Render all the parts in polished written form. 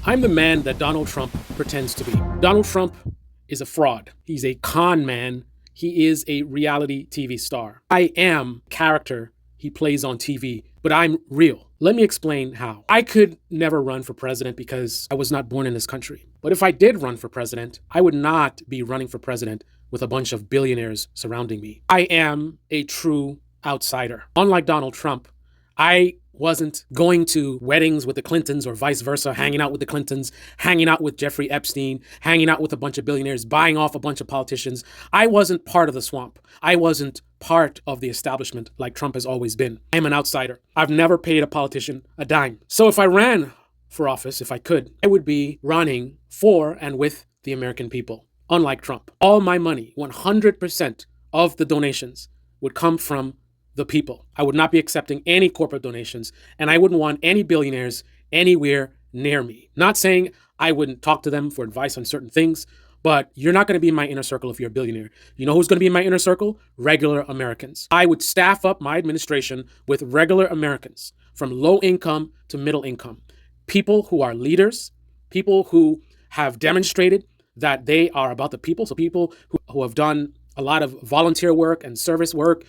I'm the man that Donald Trump pretends to be. Donald Trump is a fraud. He's a con man. He is a reality TV star. I am character he plays on TV, but I'm real. Let me explain how. I could never run for president because I was not born in this country. But if I did run for president, I would not be running for president with a bunch of billionaires surrounding me. I am a true outsider. Unlike Donald Trump, I wasn't going to weddings with the Clintons or vice versa, hanging out with the Clintons, hanging out with Jeffrey Epstein, hanging out with a bunch of billionaires, buying off a bunch of politicians. I wasn't part of the swamp. I wasn't part of the establishment like Trump has always been. I'm an outsider. I've never paid a politician a dime. So if I ran for office, if I could, I would be running for and with the American people. Unlike Trump, all my money, 100% of the donations would come from the people. I would not be accepting any corporate donations, and I wouldn't want any billionaires anywhere near me. Not saying I wouldn't talk to them for advice on certain things, but you're not going to be in my inner circle if you're a billionaire. You know who's going to be in my inner circle? Regular Americans. I would staff up my administration with regular Americans, from low income to middle income. People who are leaders, people who have demonstrated that they are about the people. So people who have done a lot of volunteer work and service work,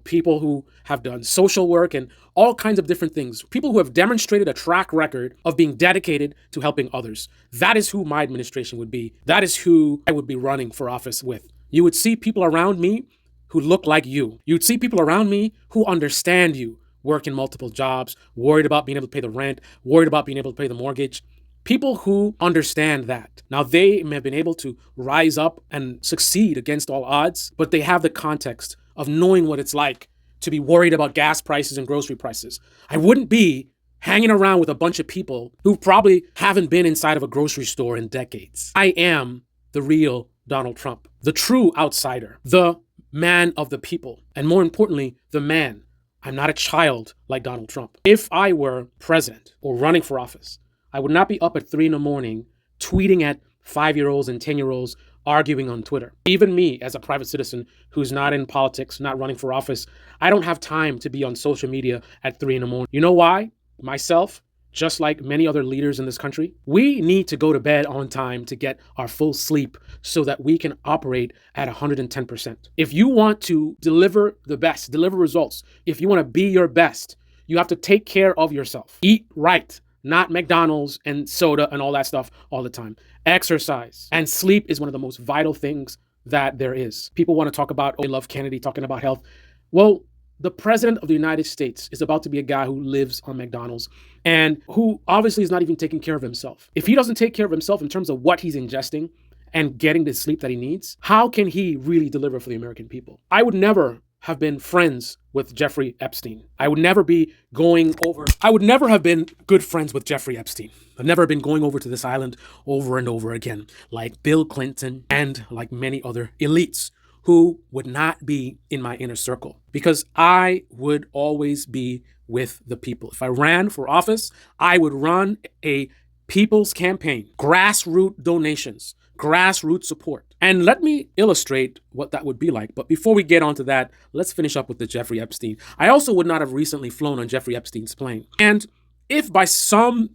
people who have done social work and all kinds of different things. People who have demonstrated a track record of being dedicated to helping others. That is who my administration would be. That is who I would be running for office with. You would see people around me who look like you. You'd see people around me who understand you, working multiple jobs, worried about being able to pay the rent, worried about being able to pay the mortgage. People who understand that. Now, they may have been able to rise up and succeed against all odds, but they have the context of knowing what it's like to be worried about gas prices and grocery prices. I wouldn't be hanging around with a bunch of people who probably haven't been inside of a grocery store in decades. I am the real Donald Trump, the true outsider, the man of the people, and more importantly, the man. I'm not a child like Donald Trump. If I were president or running for office, I would not be up at 3 a.m. tweeting at 5-year-olds and 10-year-olds arguing on Twitter. Even me, as a private citizen who's not in politics, not running for office, I don't have time to be on social media at 3 a.m. You know why? Myself, just like many other leaders in this country, we need to go to bed on time to get our full sleep so that we can operate at 110%. If you want to deliver the best, deliver results, if you want to be your best, you have to take care of yourself. Eat right. Not McDonald's and soda and all that stuff all the time. Exercise and sleep is one of the most vital things that there is. People want to talk about, they love Kennedy talking about health. Well, the president of the United States is about to be a guy who lives on McDonald's and who obviously is not even taking care of himself. If he doesn't take care of himself in terms of what he's ingesting and getting the sleep that he needs, how can he really deliver for the American people? I would never have been friends with Jeffrey Epstein. I would never have been good friends with Jeffrey Epstein. I've never been going over to this island over and over again, like Bill Clinton and like many other elites who would not be in my inner circle, because I would always be with the people. If I ran for office, I would run a people's campaign, grassroots donations, grassroots support. And let me illustrate what that would be like. But before we get onto that, let's finish up with the Jeffrey Epstein. I also would not have recently flown on Jeffrey Epstein's plane. And if by some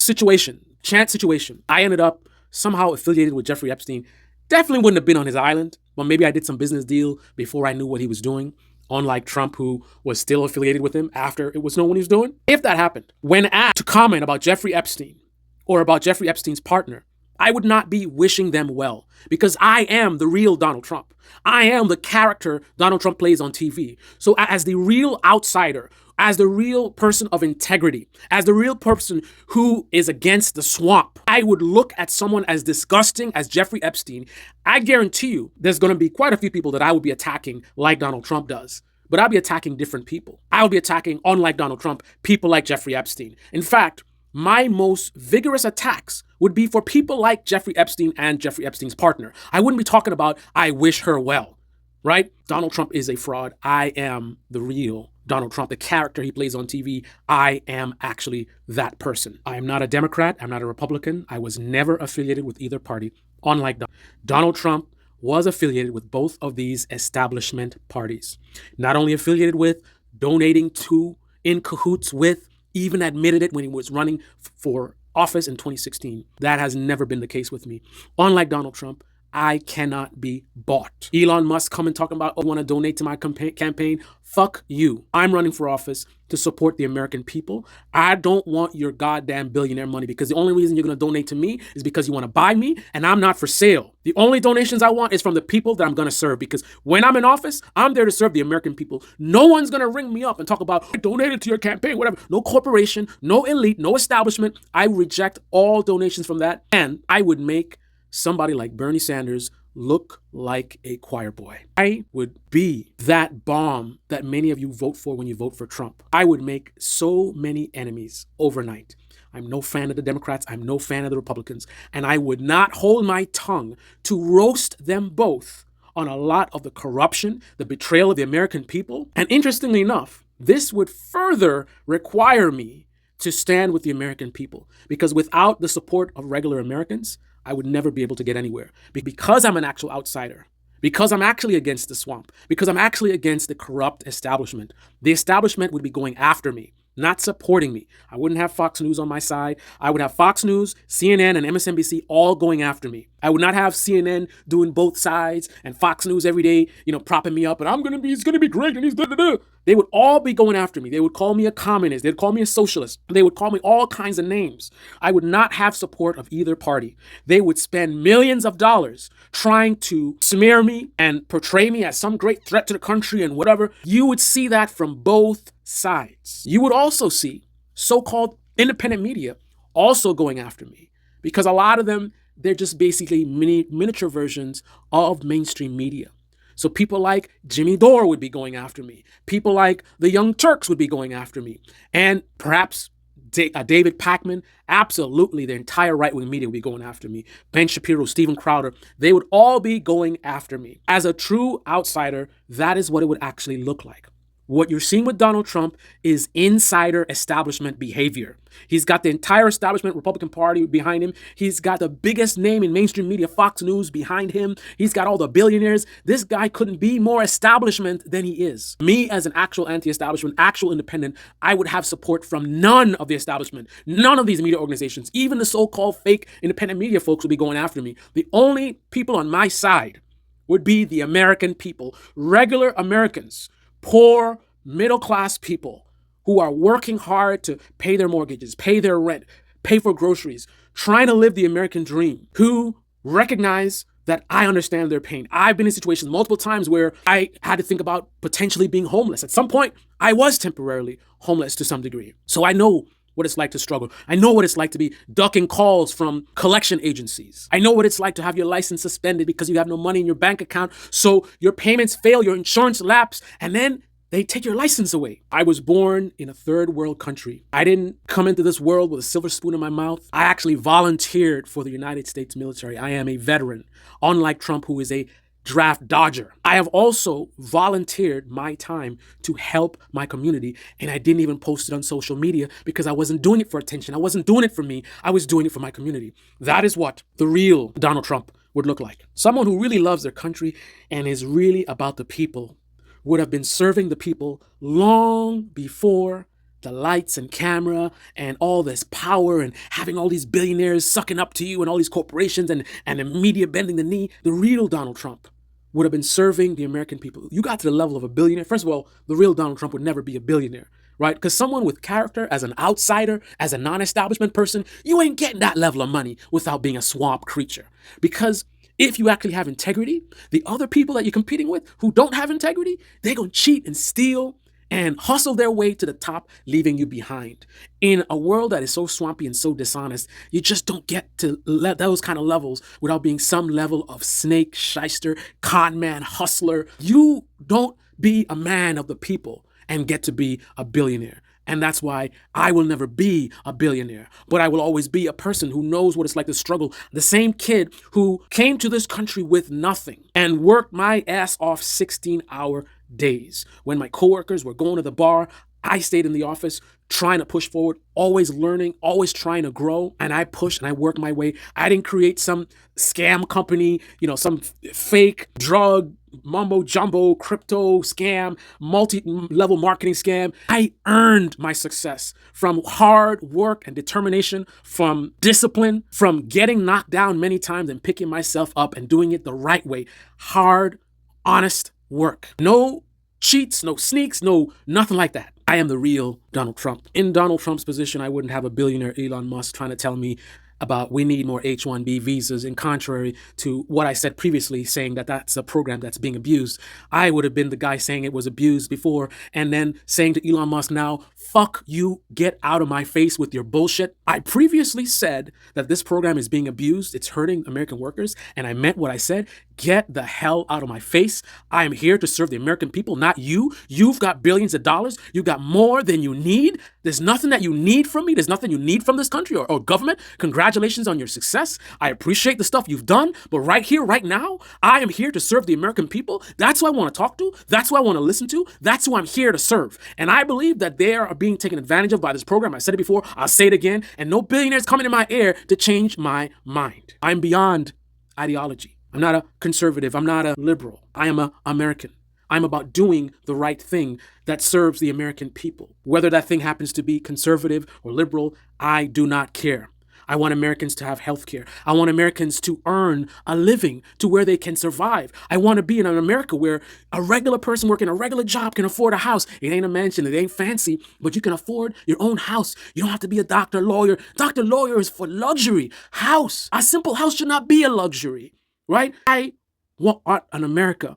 chance situation, I ended up somehow affiliated with Jeffrey Epstein, definitely wouldn't have been on his island. But maybe I did some business deal before I knew what he was doing, unlike Trump, who was still affiliated with him after it was known what he was doing. If that happened, when asked to comment about Jeffrey Epstein or about Jeffrey Epstein's partner, I would not be wishing them well, because I am the real Donald Trump. I am the character Donald Trump plays on TV. So as the real outsider, as the real person of integrity, as the real person who is against the swamp, I would look at someone as disgusting as Jeffrey Epstein. I guarantee you there's going to be quite a few people that I would be attacking like Donald Trump does. But I'll be attacking different people. I'll be attacking, unlike Donald Trump, people like Jeffrey Epstein. In fact, my most vigorous attacks would be for people like Jeffrey Epstein and Jeffrey Epstein's partner. I wouldn't be talking about, I wish her well, right? Donald Trump is a fraud. I am the real Donald Trump, the character he plays on TV. I am actually that person. I am not a Democrat. I'm not a Republican. I was never affiliated with either party. Unlike Donald Trump was affiliated with both of these establishment parties. Not only affiliated with, donating to, in cahoots with, even admitted it when he was running for office in 2016. That has never been the case with me. Unlike Donald Trump, I cannot be bought. Elon Musk coming talking about, oh, I want to donate to my campaign. Fuck you. I'm running for office to support the American people. I don't want your goddamn billionaire money, because the only reason you're going to donate to me is because you want to buy me, and I'm not for sale. The only donations I want is from the people that I'm going to serve, because when I'm in office, I'm there to serve the American people. No one's going to ring me up and talk about, I donated to your campaign, whatever. No corporation, no elite, no establishment. I reject all donations from that, and I would make somebody like Bernie Sanders look like a choir boy. I would be that bomb that many of you vote for when you vote for Trump. I would make so many enemies overnight. I'm no fan of the Democrats. I'm no fan of the Republicans. And I would not hold my tongue to roast them both on a lot of the corruption, the betrayal of the American people. And interestingly enough, this would further require me to stand with the American people, because without the support of regular Americans, I would never be able to get anywhere. Because I'm an actual outsider, because I'm actually against the swamp, because I'm actually against the corrupt establishment, the establishment would be going after me, not supporting me. I wouldn't have Fox News on my side. I would have Fox News, CNN, and MSNBC all going after me. I would not have CNN doing both sides and Fox News every day, propping me up, and he's gonna be great, and he's da-da-da. They would all be going after me. They would call me a communist. They'd call me a socialist. They would call me all kinds of names. I would not have support of either party. They would spend millions of dollars trying to smear me and portray me as some great threat to the country and whatever. You would see that from both sides. You would also see so-called independent media also going after me, because a lot of them, they're just basically miniature versions of mainstream media. So people like Jimmy Dore would be going after me. People like the Young Turks would be going after me. And perhaps David Pakman, absolutely the entire right-wing media would be going after me. Ben Shapiro, Steven Crowder, they would all be going after me. As a true outsider, that is what it would actually look like. What you're seeing with Donald Trump is insider establishment behavior. He's got the entire establishment Republican Party behind him. He's got the biggest name in mainstream media, Fox News, behind him. He's got all the billionaires. This guy couldn't be more establishment than he is. Me, as an actual anti-establishment, actual independent, I would have support from none of the establishment, none of these media organizations. Even the so-called fake independent media folks would be going after me. The only people on my side would be the American people, regular Americans, poor, middle-class people who are working hard to pay their mortgages, pay their rent, pay for groceries, trying to live the American dream, who recognize that I understand their pain. I've been in situations multiple times where I had to think about potentially being homeless. At some point, I was temporarily homeless to some degree. So I know what it's like to struggle. I know what it's like to be ducking calls from collection agencies. I know what it's like to have your license suspended because you have no money in your bank account, so your payments fail, your insurance lapse, and then they take your license away. I was born in a third world country. I didn't come into this world with a silver spoon in my mouth. I actually volunteered for the United States military. I am a veteran, unlike Trump, who is a draft dodger. I have also volunteered my time to help my community, and I didn't even post it on social media because I wasn't doing it for attention. I wasn't doing it for me. I was doing it for my community. That is what the real Donald Trump would look like. Someone who really loves their country and is really about the people would have been serving the people long before the lights and camera and all this power and having all these billionaires sucking up to you and all these corporations and the media bending the knee. The real Donald Trump would have been serving the American people. You got to the level of a billionaire. First of all, the real Donald Trump would never be a billionaire, right? Because someone with character, as an outsider, as a non-establishment person, you ain't getting that level of money without being a swamp creature. Because if you actually have integrity, the other people that you're competing with who don't have integrity, they're going to cheat and steal and hustle their way to the top, leaving you behind. In a world that is so swampy and so dishonest, you just don't get to those kind of levels without being some level of snake, shyster, con man, hustler. You don't be a man of the people and get to be a billionaire. And that's why I will never be a billionaire, but I will always be a person who knows what it's like to struggle. The same kid who came to this country with nothing and worked my ass off 16-hour days. When my coworkers were going to the bar, I stayed in the office trying to push forward, always learning, always trying to grow. And I pushed and I worked my way. I didn't create some scam company, some fake drug mumbo jumbo crypto scam, multi-level marketing scam. I earned my success from hard work and determination, from discipline, from getting knocked down many times and picking myself up and doing it the right way. Hard, honest work. No cheats, no sneaks, no nothing like that. I am the real Donald Trump. In Donald Trump's position, I wouldn't have a billionaire Elon Musk trying to tell me about we need more H-1B visas, in contrary to what I said previously, saying that that's a program that's being abused. I would have been the guy saying it was abused before, and then saying to Elon Musk now, fuck you, get out of my face with your bullshit. I previously said that this program is being abused, it's hurting American workers, and I meant what I said. Get the hell out of my face. I am here to serve the American people, not you. You've got billions of dollars. You got more than you need. There's nothing that you need from me. There's nothing you need from this country or government. Congratulations on your success. I appreciate the stuff you've done. But right here, right now, I am here to serve the American people. That's who I want to talk to. That's who I want to listen to. That's who I'm here to serve. And I believe that they are being taken advantage of by this program. I said it before. I'll say it again. And no billionaires coming in my ear to change my mind. I'm beyond ideology. I'm not a conservative. I'm not a liberal. I am an American. I'm about doing the right thing that serves the American people. Whether that thing happens to be conservative or liberal, I do not care. I want Americans to have health care. I want Americans to earn a living to where they can survive. I want to be in an America where a regular person working a regular job can afford a house. It ain't a mansion, it ain't fancy, but you can afford your own house. You don't have to be a doctor, lawyer. Doctor, lawyer is for luxury. House, a simple house should not be a luxury. Right? I want an America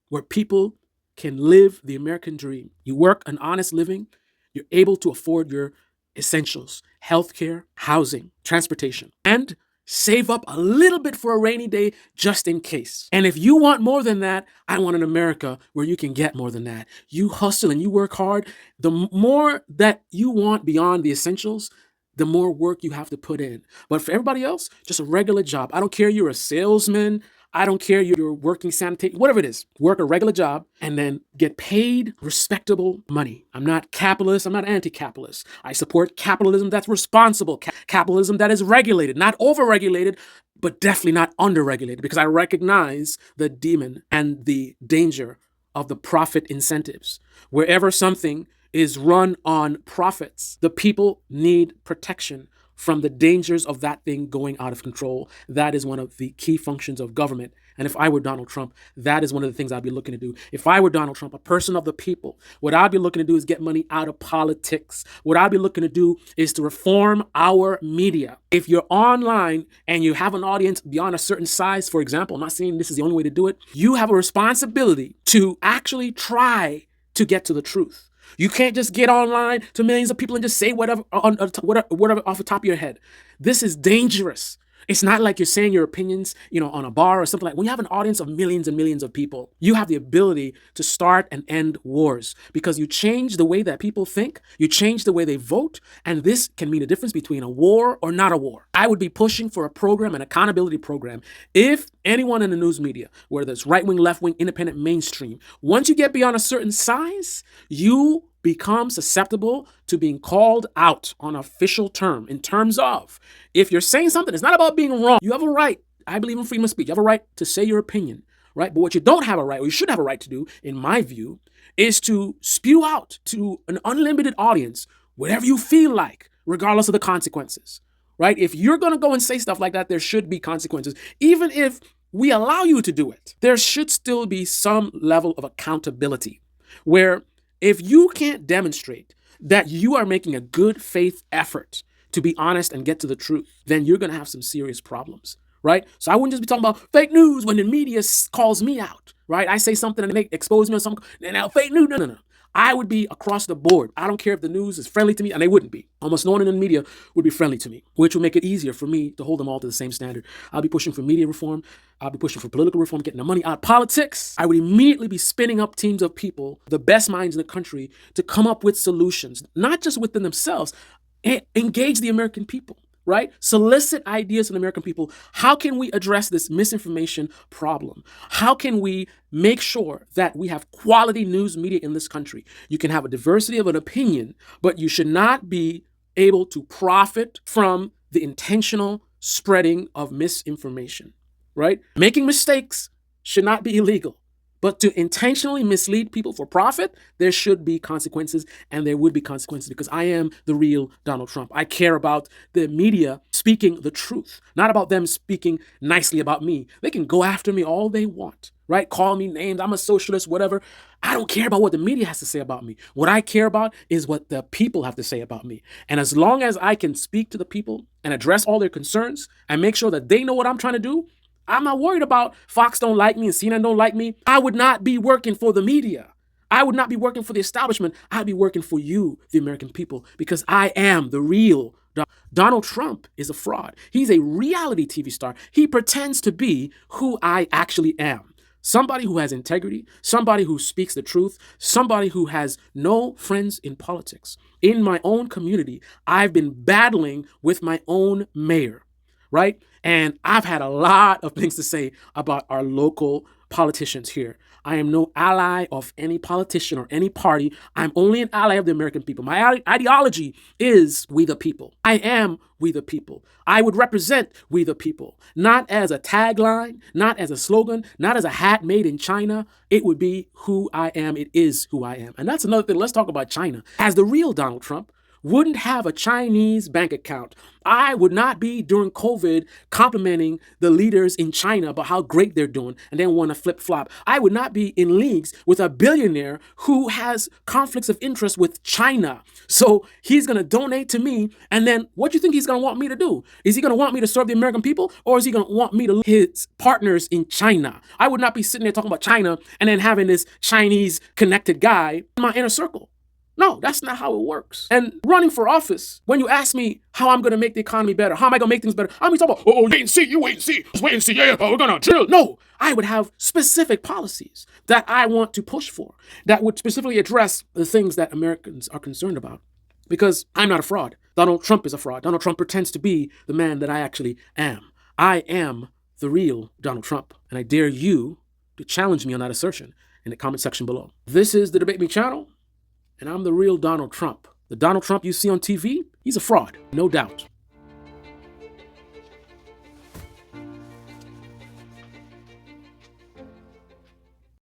where people can live the American dream. You work an honest living, you're able to afford your essentials, healthcare, housing, transportation, and save up a little bit for a rainy day just in case. And if you want more than that, I want an America where you can get more than that. You hustle and you work hard. The more that you want beyond the essentials, the more work you have to put in. But for everybody else, just a regular job. I don't care you're a salesman. I don't care you're working sanitation, whatever it is. Work a regular job and then get paid respectable money. I'm not capitalist. I'm not anti-capitalist. I support capitalism that's responsible. Capitalism that is regulated, not overregulated, but definitely not underregulated, because I recognize the demon and the danger of the profit incentives. Wherever something is run on profits, the people need protection from the dangers of that thing going out of control. That is one of the key functions of government. And if I were Donald Trump, that is one of the things I'd be looking to do. If I were Donald Trump, a person of the people, what I'd be looking to do is get money out of politics. What I'd be looking to do is to reform our media. If you're online and you have an audience beyond a certain size, for example, I'm not saying this is the only way to do it, you have a responsibility to actually try to get to the truth. You can't just get online to millions of people and just say whatever off the top of your head. This is dangerous. It's not like you're saying your opinions, on a bar or something like. When you have an audience of millions and millions of people, you have the ability to start and end wars because you change the way that people think, you change the way they vote, and this can mean a difference between a war or not a war. I would be pushing for a program, an accountability program. If anyone in the news media, whether it's right-wing, left-wing, independent, mainstream, once you get beyond a certain size, you become susceptible to being called out on official term in terms of if you're saying something, it's not about being wrong. You have a right. I believe in freedom of speech. You have a right to say your opinion, right? But what you don't have a right, or you should have a right to do, in my view, is to spew out to an unlimited audience whatever you feel like, regardless of the consequences, right? If you're going to go and say stuff like that, there should be consequences. Even if we allow you to do it, there should still be some level of accountability where if you can't demonstrate that you are making a good faith effort to be honest and get to the truth, then you're going to have some serious problems, right? So I wouldn't just be talking about fake news when the media calls me out, right? I say something and they expose me on something, and now fake news, no. I would be across the board. I don't care if the news is friendly to me, and they wouldn't be. Almost no one in the media would be friendly to me, which would make it easier for me to hold them all to the same standard. I'll be pushing for media reform. I'll be pushing for political reform, getting the money out of politics. I would immediately be spinning up teams of people, the best minds in the country, to come up with solutions, not just within themselves, engage the American people. Right? Solicit ideas from the American people. How can we address this misinformation problem? How can we make sure that we have quality news media in this country? You can have a diversity of an opinion, but you should not be able to profit from the intentional spreading of misinformation, right? Making mistakes should not be illegal. But to intentionally mislead people for profit, there should be consequences, and there would be consequences because I am the real Donald Trump. I care about the media speaking the truth, not about them speaking nicely about me. They can go after me all they want, right? Call me names, I'm a socialist, whatever. I don't care about what the media has to say about me. What I care about is what the people have to say about me. And as long as I can speak to the people and address all their concerns and make sure that they know what I'm trying to do, I'm not worried about Fox don't like me and CNN don't like me. I would not be working for the media. I would not be working for the establishment. I'd be working for you, the American people, because I am the real Donald Trump is a fraud. He's a reality TV star. He pretends to be who I actually am. Somebody who has integrity, somebody who speaks the truth, somebody who has no friends in politics. In my own community, I've been battling with my own mayor, right? And I've had a lot of things to say about our local politicians here. I am no ally of any politician or any party. I'm only an ally of the American people. My ideology is we the people. I am we the people. I would represent we the people, not as a tagline, not as a slogan, not as a hat made in China. It would be who I am. It is who I am. And that's another thing. Let's talk about China. As the real Donald Trump, wouldn't have a Chinese bank account. I would not be during COVID complimenting the leaders in China about how great they're doing and then want to flip flop. I would not be in leagues with a billionaire who has conflicts of interest with China. So he's going to donate to me. And then what do you think he's going to want me to do? Is he going to want me to serve the American people, or is he going to want me to his partners in China? I would not be sitting there talking about China and then having this Chinese connected guy in my inner circle. No, that's not how it works. And running for office, when you ask me how I'm going to make the economy better, how am I going to make things better, I'm talking about, oh, wait and see, you wait and see, just wait and see, yeah, we're going to drill. No, I would have specific policies that I want to push for that would specifically address the things that Americans are concerned about. Because I'm not a fraud. Donald Trump is a fraud. Donald Trump pretends to be the man that I actually am. I am the real Donald Trump. And I dare you to challenge me on that assertion in the comment section below. This is the Debate Me channel. And I'm the real Donald Trump. The Donald Trump you see on TV, he's a fraud, no doubt.